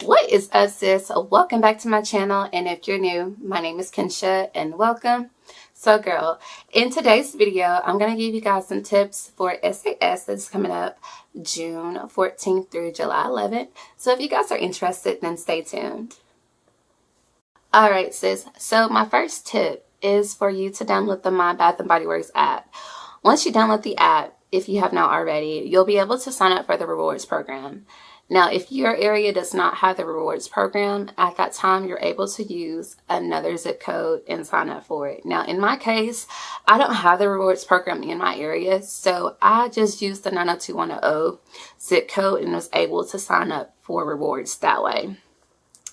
What is up, sis? Welcome back to my channel, and if you're new, my name is Kensha and welcome. So girl, in today's video I'm going to give you guys some tips for SAS that's coming up June 14th through July 11th. So if you guys are interested, then stay tuned. Alright sis, so my first tip is for you to download the My Bath & Body Works app. Once you download the app, if you have not already, you'll be able to sign up for the rewards program. Now, if your area does not have the rewards program, at that time, you're able to use another zip code and sign up for it. Now, in my case, I don't have the rewards program in my area, so I just used the 90210 zip code and was able to sign up for rewards that way.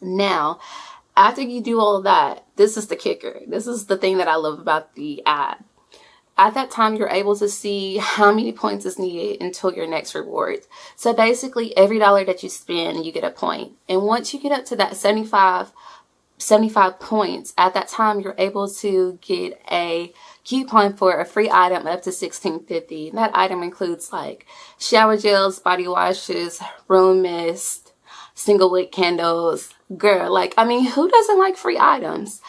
Now, after you do all of that, this is the kicker. This is the thing that I love about the app. At that time, you're able to see how many points is needed until your next reward. So basically, every dollar that you spend, you get a point. And once you get up to that 75 points, at that time, you're able to get a coupon for a free item up to $16.50. That item includes like shower gels, body washes, room mist, single wick candles. Girl, who doesn't like free items?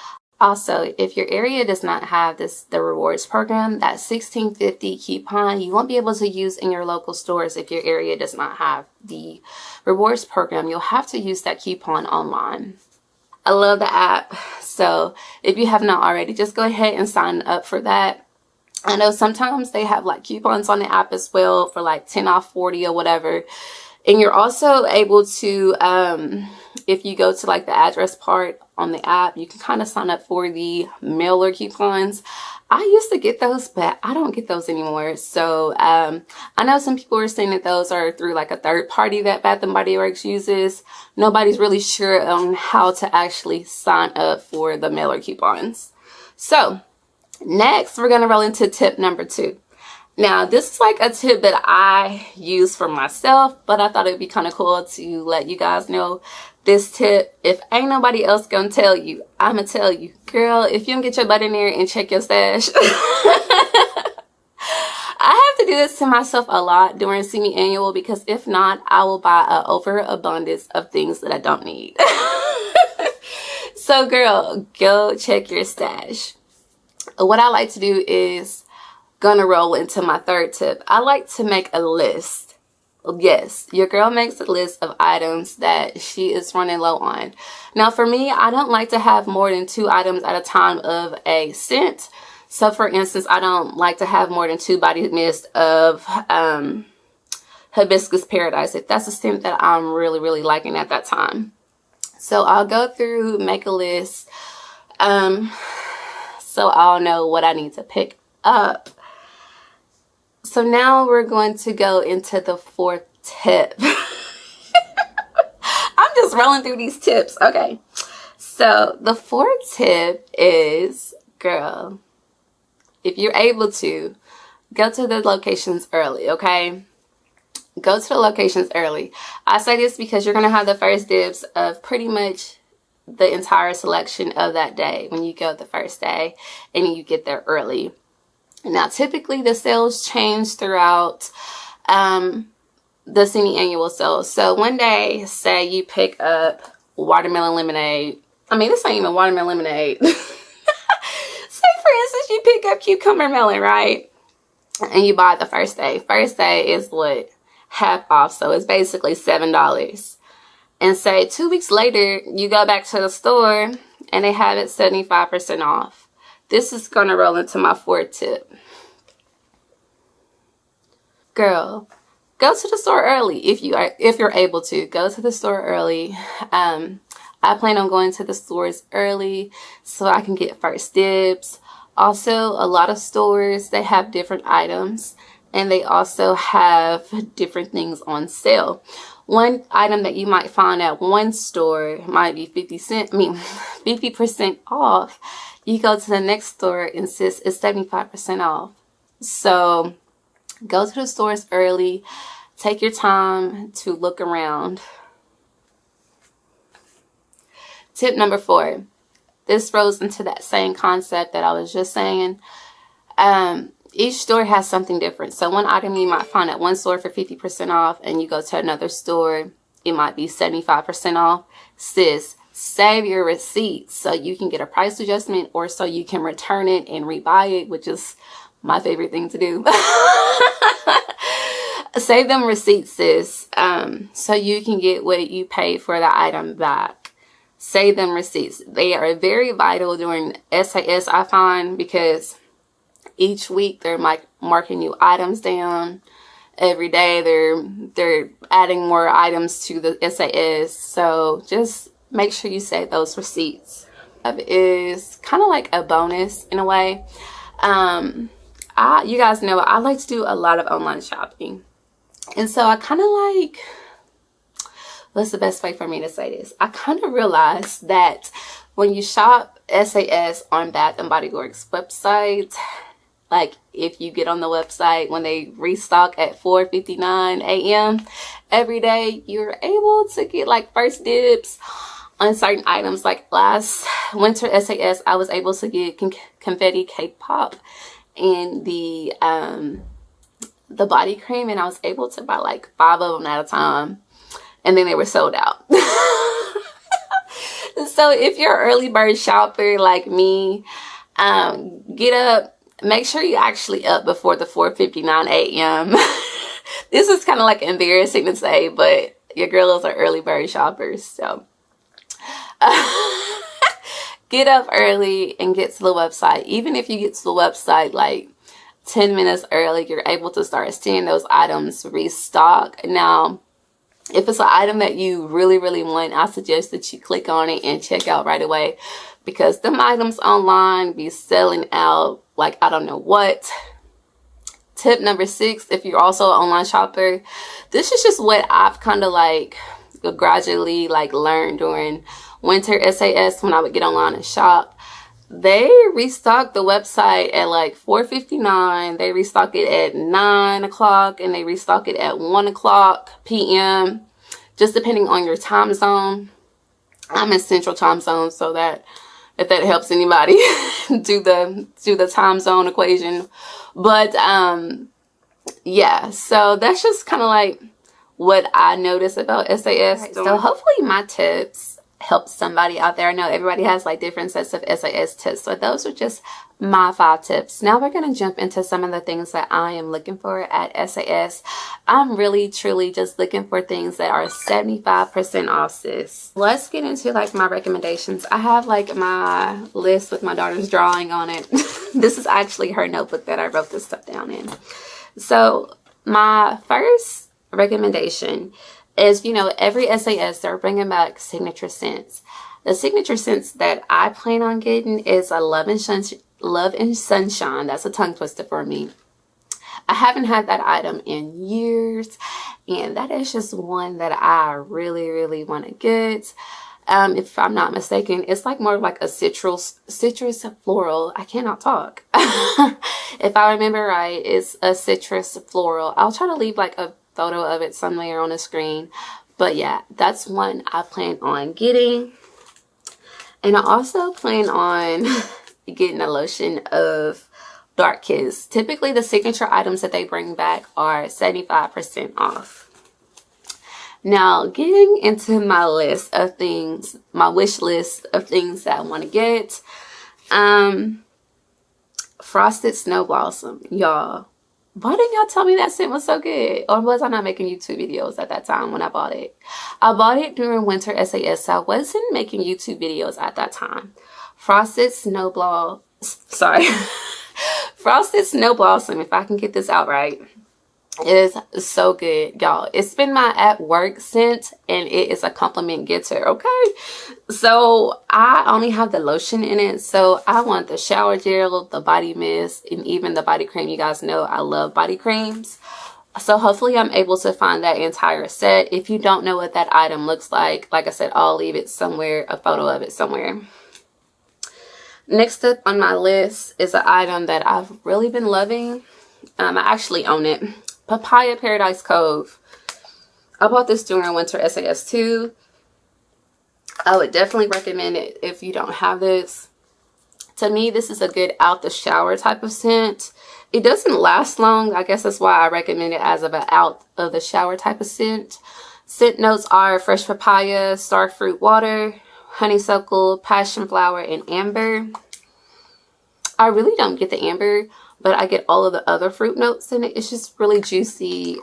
Also, if your area does not have the rewards program, that $16.50 coupon you won't be able to use in your local stores. If your area does not have the rewards program, you'll have to use that coupon online. I love the app, so if you have not already, just go ahead and sign up for that. I know sometimes they have like coupons on the app as well for like 10 off 40 or whatever. And you're also able to, if you go to like the address part on the app, you can kind of sign up for the mailer coupons. I used to get those, but I don't get those anymore. So I know some people are saying that those are through like a third party that Bath & Body Works uses. Nobody's really sure on how to actually sign up for the mailer coupons. So next, we're going to roll into tip number 2. Now, this is like a tip that I use for myself, but I thought it'd be kind of cool to let you guys know this tip. If ain't nobody else gonna tell you, I'm gonna tell you. Girl, if you don't get your butt in there and check your stash. I have to do this to myself a lot during semi-annual because if not, I will buy an overabundance of things that I don't need. So girl, go check your stash. What I like to do is gonna roll into my third tip. I like to make a list. Yes, your girl makes a list of items that she is running low on. Now for me, I don't like to have more than 2 items at a time of a scent. So for instance, I don't like to have more than 2 body mist of Hibiscus Paradise if that's a scent that I'm really liking at that time. So I'll go through, make a list, so I'll know what I need to pick up. So now we're going to go into the 4th tip. I'm just rolling through these tips. Okay. So the 4th tip is, girl, if you're able to, go to the locations early, okay? Go to the locations early. I say this because you're going to have the first dibs of pretty much the entire selection of that day when you go the first day and you get there early. Now, typically the sales change throughout the semi-annual sales. So one day, say you pick up watermelon lemonade. I mean, this ain't even watermelon lemonade. Say, for instance, you pick up cucumber melon, right? And you buy it the first day. First day is what? Half off. So it's basically $7. And say 2 weeks later, you go back to the store and they have it 75% off. This is going to roll into my 4th tip. Girl, go to the store early if you're able to. Go to the store early. I plan on going to the stores early so I can get first dibs. Also, a lot of stores, they have different items and they also have different things on sale. One item that you might find at one store might be 50% off. You go to the next store and it's 75% off. So go to the stores early. Take your time to look around. Tip number 4. This rolls into that same concept that I was just saying. Each store has something different. So one item you might find at one store for 50% off and you go to another store it might be 75% off. Sis, save your receipts so you can get a price adjustment, or so you can return it and rebuy it, which is my favorite thing to do. Save them receipts, sis, so you can get what you paid for the item back. Save them receipts. They are very vital during SAS, I find, because each week they're like marking new items down. Every day they're adding more items to the SAS. So just make sure you save those receipts. It is kind of like a bonus in a way. You guys know I like to do a lot of online shopping. And so I kind of like, what's the best way for me to say this? I kind of realized that when you shop SAS on Bath and Body Works website, like if you get on the website when they restock at 4:59 a.m. every day, you're able to get like first dibs on certain items. Like last winter SAS, I was able to get confetti cake pop and the body cream, and I was able to buy like 5 of them at a time, and then they were sold out. So if you're an early bird shopper like me, get up, make sure you're actually up before the 4:59 a.m. This is kind of like embarrassing to say, but your girls are early bird shoppers, so get up early and get to the website. Even if you get to the website like 10 minutes early, you're able to start seeing those items restock. Now, if it's an item that you really, really want, I suggest that you click on it and check out right away, because them items online be selling out like I don't know what. Tip number 6, if you're also an online shopper, this is just what I've kind of like gradually like learned during winter SAS when I would get online and shop. They restock the website at like 4:59. They restock it at 9 o'clock, and they restock it at 1 o'clock p.m. just depending on your time zone. I'm in Central Time Zone, so that if that helps anybody do the time zone equation. But yeah, so that's just kind of like what I noticed about SAS. Right, so hopefully my tips help somebody out there. I know everybody has like different sets of SAS tips, so those are just my 5 tips. Now we're going to jump into some of the things that I am looking for at SAS. I'm really truly just looking for things that are 75% off, sis. Let's get into like my recommendations. I have like my list with my daughter's drawing on it. This is actually her notebook that I wrote this stuff down in. So my first recommendation is, you know, every SAS they're bringing back signature scents. The signature scents that I plan on getting is a Love and Sunshine. That's a tongue twister for me. I haven't had that item in years, and that is just one that I really, really want to get. If I'm not mistaken, it's like more like a citrus floral. I cannot talk. If I remember right, it's a citrus floral. I'll try to leave like a photo of it somewhere on the screen, but yeah, that's one I plan on getting. And I also plan on getting a lotion of Dark Kiss. Typically the signature items that they bring back are 75% off. Now getting into my list of things, my wish list of things that I want to get. Frosted Snow Blossom, y'all. Why didn't y'all tell me that scent was so good? Or was I not making YouTube videos at that time when I bought it? I bought it during winter SAS, so I wasn't making YouTube videos at that time. Frosted Snow Blossom, if I can get this out right, is so good, y'all. It's been my at work scent, and it is a compliment getter, okay? So I only have the lotion in it, so I want the shower gel, the body mist, and even the body cream. You guys know I love body creams, so hopefully I'm able to find that entire set. If you don't know what that item looks like I said, I'll leave it somewhere, a photo of it somewhere. Next up on my list is an item that I've really been loving. I actually own it. Papaya Paradise Cove. I bought this during winter SAS too. I would definitely recommend it if you don't have this. To me, this is a good out the shower type of scent. It doesn't last long. I guess that's why I recommend it as an out of the shower type of scent. Scent notes are fresh papaya, starfruit water, honeysuckle, passion flower, and amber. I really don't get the amber, but I get all of the other fruit notes in it. It's just really juicy,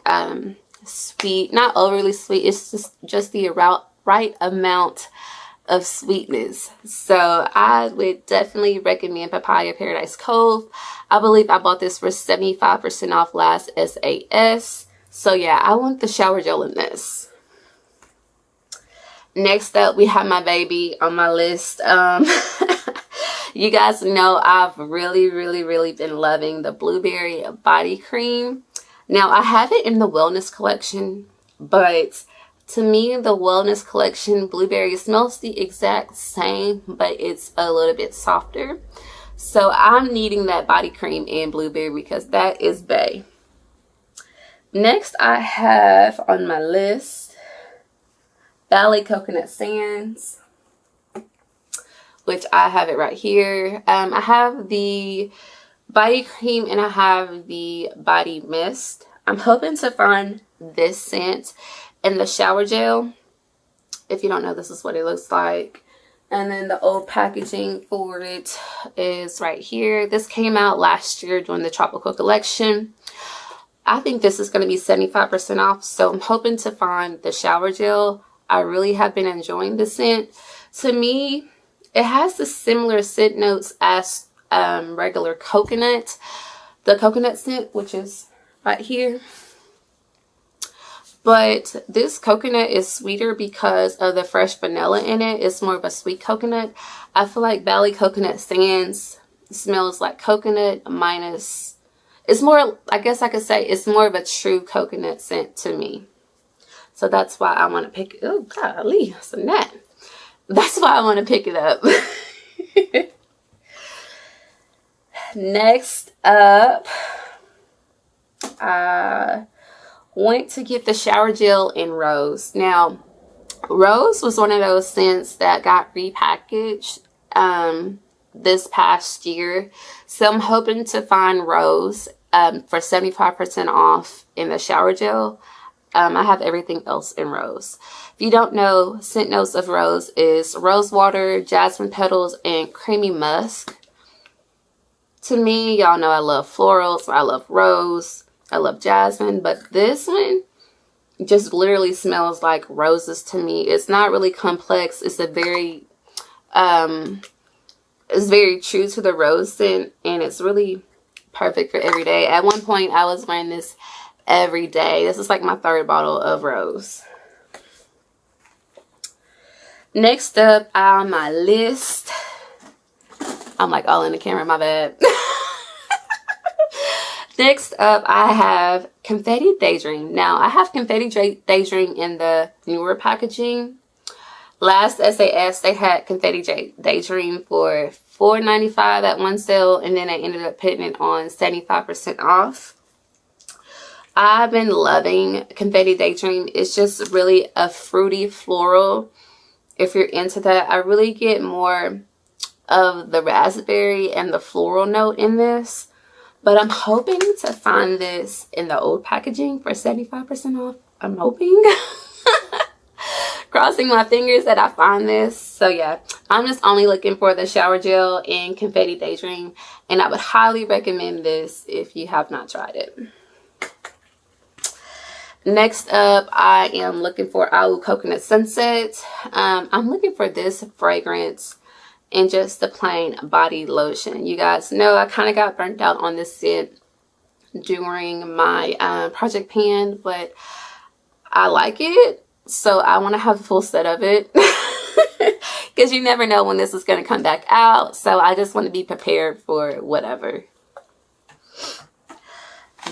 sweet, not overly sweet. It's just the right amount of sweetness. So I would definitely recommend Papaya Paradise Cove. I believe I bought this for 75% off last SAS. So yeah, I want the shower gel in this. Next up, we have my baby on my list. You guys know I've really been loving the blueberry body cream. Now I have it in the wellness collection, but to me the wellness collection blueberry smells the exact same, but it's a little bit softer. So I'm needing that body cream in blueberry because that is bae. Next I have on my list Valley Coconut Sands, which I have it right here. I have the body cream and I have the body mist. I'm hoping to find this scent in the shower gel. If you don't know, this is what it looks like. And then the old packaging for it is right here. This came out last year during the tropical collection. I think this is going to be 75% off, so I'm hoping to find the shower gel. I really have been enjoying the scent. To me, it has the similar scent notes as regular coconut. The coconut scent, which is right here. But this coconut is sweeter because of the fresh vanilla in it. It's more of a sweet coconut. I feel like Valley Coconut Sands smells like coconut minus... It's more, I guess I could say, it's more of a true coconut scent to me. So that's why I want to pick it. Oh, golly, that's a net. That's why I want to pick it up. Next up, I went to get the shower gel in Rose. Now, Rose was one of those scents that got repackaged this past year. So I'm hoping to find Rose for 75% off in the shower gel. I have everything else in Rose. If you don't know, scent notes of Rose is rose water, jasmine petals, and creamy musk. To me, y'all know I love florals. I love rose. I love jasmine. But this one just literally smells like roses to me. It's not really complex. It's a very, it's very true to the rose scent. And it's really perfect for every day. At one point, I was wearing this every day. This is like my third bottle of Rose. Next up on my list, I'm like all in the camera, my bad. Next up, I have Confetti Daydream. Now, I have Confetti Daydream in the newer packaging. Last SAS, they had Confetti Daydream for $4.95 at one sale, and then I ended up putting it on 75% off. I've been loving Confetti Daydream. It's just really a fruity floral. If you're into that, I really get more of the raspberry and the floral note in this. But I'm hoping to find this in the old packaging for 75% off. I'm hoping. Crossing my fingers that I find this. So yeah, I'm just only looking for the shower gel in Confetti Daydream. And I would highly recommend this if you have not tried it. Next up, I am looking for Awu Coconut Sunset. I'm looking for this fragrance in just the plain body lotion. You guys know I kind of got burnt out on this scent during my project pan, but I like it. So I want to have a full set of it because you never know when this is going to come back out. So I just want to be prepared for whatever.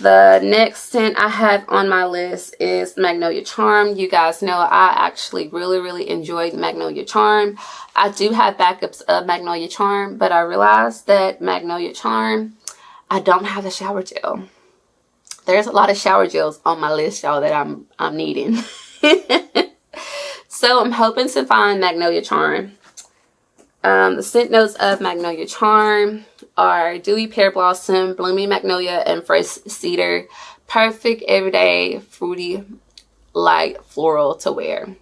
The next scent I have on my list is Magnolia Charm. You guys know I actually really enjoyed Magnolia Charm. I do have backups of Magnolia Charm, but I realized that Magnolia Charm, I don't have a shower gel. There's a lot of shower gels on my list, y'all, that I'm needing. So I'm hoping to find Magnolia Charm. The scent notes of Magnolia Charm are dewy pear blossom, bloomy magnolia, and fresh cedar. Perfect everyday fruity light floral to wear.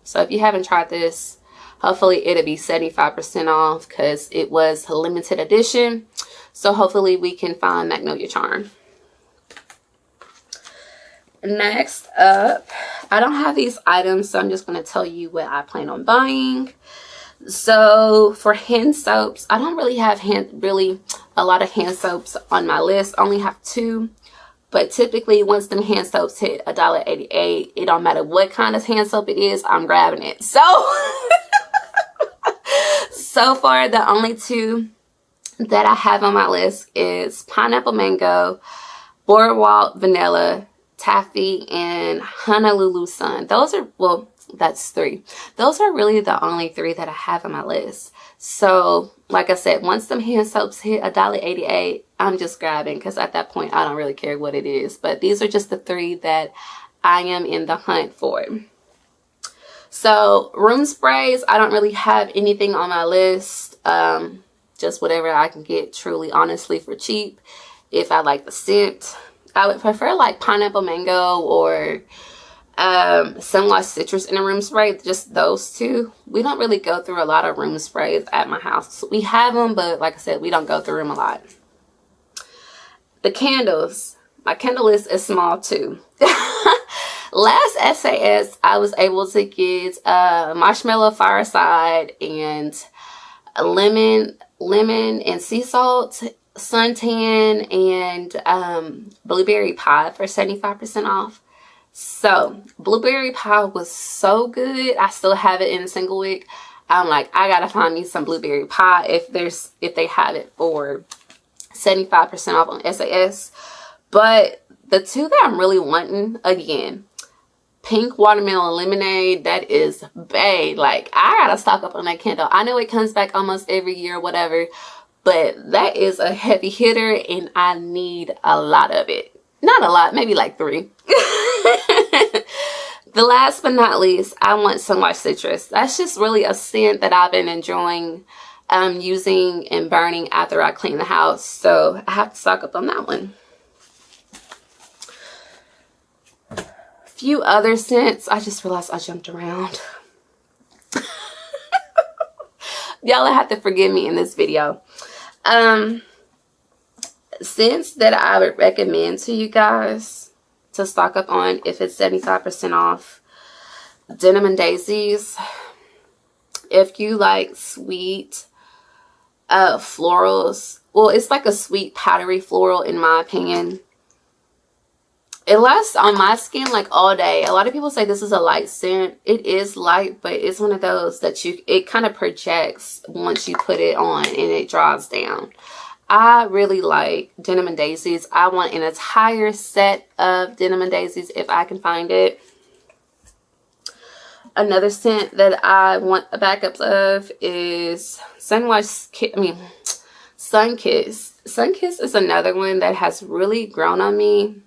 So if you haven't tried this, hopefully it'll be 75% off because it was a limited edition. So hopefully we can find Magnolia Charm. Next up, I don't have these items, so I'm just going to tell you what I plan on buying. So for hand soaps, I don't really have a lot of hand soaps on my list. I only have 2. But typically, once them hand soaps hit $1.88, it don't matter what kind of hand soap it is, I'm grabbing it. So, so far, the only 2 that I have on my list is Pineapple Mango, Boardwalk Vanilla, Taffy, and Honolulu Sun. Those are, well, that's 3. Those are really the only 3 that I have on my list. So, like I said, once them hand soaps hit $1.88, I'm just grabbing because at that point, I don't really care what it is. But these are just the 3 that I am in the hunt for. So, room sprays, I don't really have anything on my list. Just whatever I can get, truly, honestly, for cheap. If I like the scent, I would prefer like Pineapple Mango or Sunlight Citrus in a room spray. Just those 2. We don't really go through a lot of room sprays at my house. We have them, but like I said, we don't go through them a lot. The candles, my candle list is small too. Last SAS, I was able to get Marshmallow Fireside and lemon and sea salt, suntan, and blueberry pie for 75% off. So blueberry pie was so good. I still have it in single wick. I'm like, I gotta find me some blueberry pie if they have it for 75% off on SAS. But the 2 that I'm really wanting, again, pink watermelon lemonade, that is bae. Like, I gotta stock up on that candle. I know it comes back almost every year, whatever, but that is a heavy hitter and I need a lot of it. Not a lot, maybe like 3. The last but not least, I want Sunlight Citrus. That's just really a scent that I've been enjoying using and burning after I clean the house. So I have to stock up on that one. Few other scents. I just realized I jumped around. Y'all have to forgive me in this video. Scents that I would recommend to you guys to stock up on if it's 75% off. Denim and Daisies. If you like sweet florals, well, it's like a sweet powdery floral in my opinion. It lasts on my skin like all day. A lot of people say this is a light scent. It is light, but it's one of those that it kind of projects once you put it on and it draws down. I really like Denim and Daisies. I want an entire set of Denim and Daisies if I can find it. Another scent that I want a backup of is Sunkiss. Sunkiss is another one that has really grown on me.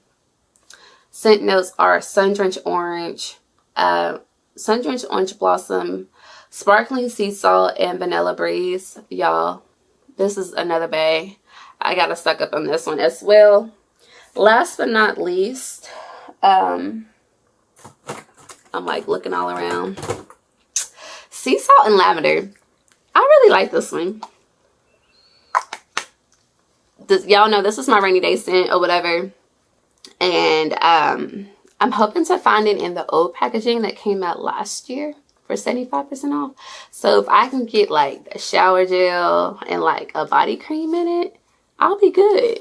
Scent notes are Sun-Drenched Orange, Sun-Drenched Orange Blossom, Sparkling Sea Salt, and Vanilla Breeze. Y'all, this is another bae. I gotta stock up on this one as well. Last but not least, I'm like looking all around. Sea Salt and Lavender. I really like this one. Y'all know this is my rainy day scent or whatever. And I'm hoping to find it in the old packaging that came out last year for 75% off. So if I can get like a shower gel and like a body cream in it, I'll be good.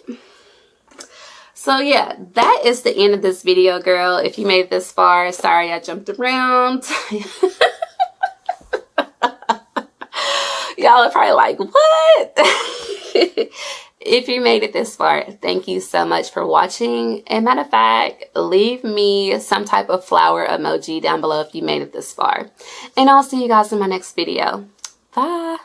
So yeah, that is the end of this video, girl. If you made it this far, sorry I jumped around. Y'all are probably like, what? If you made it this far, thank you so much for watching. And matter of fact, leave me some type of flower emoji down below if you made it this far. And I'll see you guys in my next video. Bye.